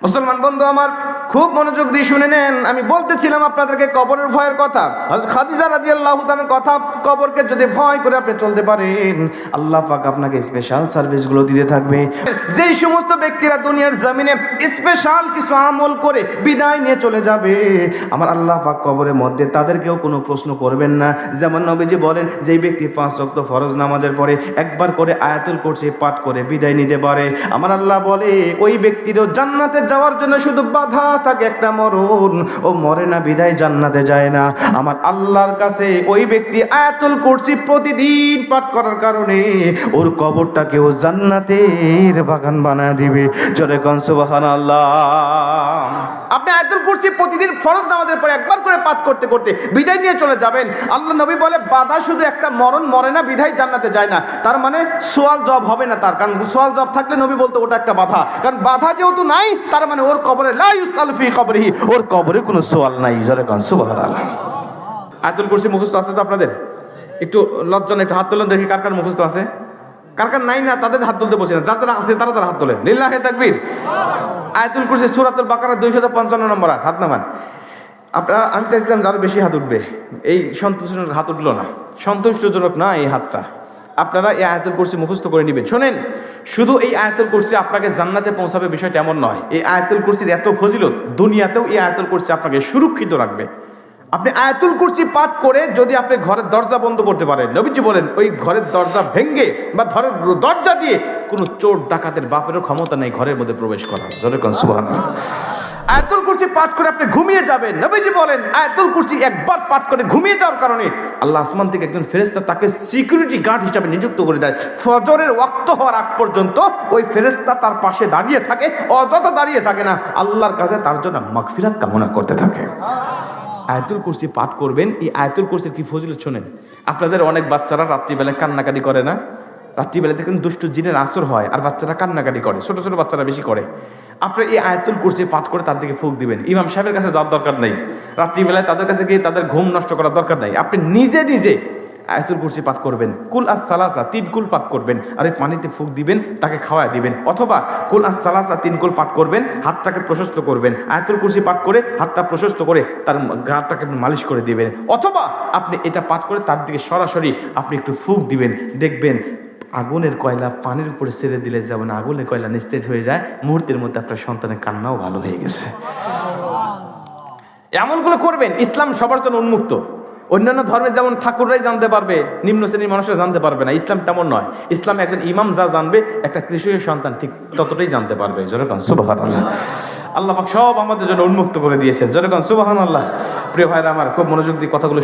মুসলমান বন্ধু আমার, খুব মনোযোগ দিয়ে শুনে নেন। আমি বলতেছিলাম আপনাদেরকে কবরের ভয়ের কথা, হযরত খাদিজা রাদিয়াল্লাহু তাআলার কথা। কবরকে যদি ভয় করে আপনি চলতে পারেন, আল্লাহ পাক আপনাকে স্পেশাল সার্ভিসগুলো দিতে থাকবে। যেই সমস্ত ব্যক্তিরা দুনিয়ার জমিনে স্পেশাল কিছু আমল করে বিদায় নিয়ে চলে যাবে, আমার আল্লাহ পাক কবরের মধ্যে তাদেরকেও কোনো প্রশ্ন করবেন না। যেমন নবীজি বলেন, যেই ব্যক্তি 5 ওয়াক্ত ফরজ নামাজের পরে একবার করে আয়াতুল কুরসি পাঠ করে বিদায় নিতে পারে, আমার আল্লাহ বলে ওই ব্যক্তিরও জান্নাতে যাওয়ার জন্য শুধু বাধা থাকে একটা, মরণ। ও মরে না বিদায় জান্নাতে যায় না। আমার আল্লাহর কাছে ওই ব্যক্তি আয়াতুল কুরসি প্রতিদিন পাঠ করার কারণে ওর কবরটাকেও জান্নাতের বাগান বানায় দিবে। জোরে কোন সুবহানাল্লাহ। আপনি আয়াতুল কুরসি প্রতিদিন ফরজ নামাজের পরে একবার করে পাঠ করতে করতে বিদায় নিয়ে চলে যাবেন। আল্লাহ নবী বলে বাধা শুধু একটা, মরণ, মরে না বিদায় জান্নাতে যায় না। তার মানে সোয়াল জব হবে না তার, কারণ সোয়াল জব থাকলে নবী বলতো ওটা একটা বাধা। কারণ বাধা যেহেতু নাই, তার মানে ওর কবরে লা ইউসাল ফি কবরিহি, ওর কবরে কোনো সোয়াল নাই। জোরে কোন সুবহানাল্লাহ। আয়াতুল কুরসি মুখস্থ আছে তো আপনাদের? একটু লজ্জা, একটু হাত তোলেন দেখি কার কার মুখস্থ আছে। কার কার নাই না তাদের হাত তুলতে বসে না, যারা আছে তারা হাত তোলেন। লিল্লাহি তাকবীর। আয়াতুল কুরসি সূরাতুল বাকারা 255 নম্বর আয়াত, হাত নামান। আপনারা, আমি চাইছিলাম যারা বেশি হাত উঠবে, এই সন্তুষ্টজনক হাত উঠলো না, সন্তুষ্টজনক না এই হাতটা। আপনারা এই আয়াতুল কুরসি মুখস্থ করে নেবেন। শোনেন, শুধু এই আয়াতুল কুরসি আপনাকে জান্নাতে পৌঁছাবে বিষয়টা এমন নয়। এই আয়াতুল কুরসির এত ফজিলত, দুনিয়াতেও এই আয়াতুল কুরসি আপনাকে সুরক্ষিত রাখবে। আপনি আয়াতুল কুরসি পাঠ করে যদি আপনি ঘরের দরজা বন্ধ করতে পারেন, নবীজি বলেন ওই ঘরের দরজা ভেঙে বা ঘরের দরজা দিয়ে কোনো চোর ডাকাতের বাপেরও ক্ষমতা নেই ঘরের মধ্যে প্রবেশ করার। জোরে কোন সুবহানাল্লাহ। আয়াতুল কুরসি পাঠ করে আপনি ঘুমিয়ে যাবেন। নবীজি বলেন আয়াতুল কুরসি একবার পাঠ করে ঘুমিয়ে যাওয়ার কারণে আল্লাহ আসমান থেকে একজন ফেরেশতা তাকে সিকিউরিটি গার্ড হিসেবে নিযুক্ত করে দেয়। ফজরের ওয়াক্ত হওয়ার আগ পর্যন্ত ওই ফেরেশতা তার পাশে দাঁড়িয়ে থাকে, অযথা দাঁড়িয়ে থাকে না, আল্লাহর কাছে তার জন্য মাগফিরাত কামনা করতে থাকে। আয়াতুল কুরসি পাঠ করবেন। এই আয়াতুল কুরসির কি ফজিলত শোনেন। আপনাদের অনেক বাচ্চারা রাত্রিবেলায় কান্নাকাটি করে না? রাত্রিবেলা দেখেন দুষ্টু জিনের আসর হয় আর বাচ্চারা কান্নাকাটি করে, ছোট ছোট বাচ্চারা বেশি করে। আপনি এই আয়াতুল কুরসি পাঠ করে তার দিকে ফুঁক দিবেন। ইমাম সাহেবের কাছে যাওয়ার দরকার নেই, রাত্রিবেলায় তাদের কাছে গিয়ে তাদের ঘুম নষ্ট করার দরকার নেই। আপনি নিজে নিজে আয়াতুল কুরসি পাঠ করবেন। কুল আস-সালাসা 3 কুল পাঠ করবেন আর এই পানিতে ফুঁক দিবেন, তাকে খাওয়ায় দিবেন। অথবা কুল আস-সালাসা 3 কুল পাঠ করবেন, হাতটাকে প্রশস্ত করবেন। আয়াতুল কুরসি পাঠ করে হাতটা প্রশস্ত করে তার গাটাকে মালিশ করে দিবেন। অথবা আপনি এটা পাঠ করে তার দিকে সরাসরি আপনি একটু ফুঁক দিবেন। দেখবেন আগুনের কয়লা পানির উপরে ছেড়ে দিলে যেমন আগুনের কয়লা নিস্তেজ হয়ে যায়, মুহূর্তের মধ্যে আপনার সন্তানের কান্নাও ভালো হয়ে গেছে। এমনগুলো করবেন। ইসলাম সবার জন্য উন্মুক্ত। অন্যান্য ধর্মে যেমন ঠাকুররাই জানতে পারবে, নিম্ন শ্রেণীর মানুষরা জানতে পারবে না, ইসলাম তেমন নয়। ইসলামে একজন ইমাম যা জানবে, একটা কৃষকের সন্তান ঠিক ততটাই জানতে পারবে। জোরে কোন সুবহানাল্লাহ। আল্লাহ পাক সব আমাদের জন্য উন্মুক্ত করে দিয়েছেন। জোরে কোন সুবহানাল্লাহ। প্রিয় ভাইরা আমার, খুব মনোযোগ দিয়ে কথাগুলো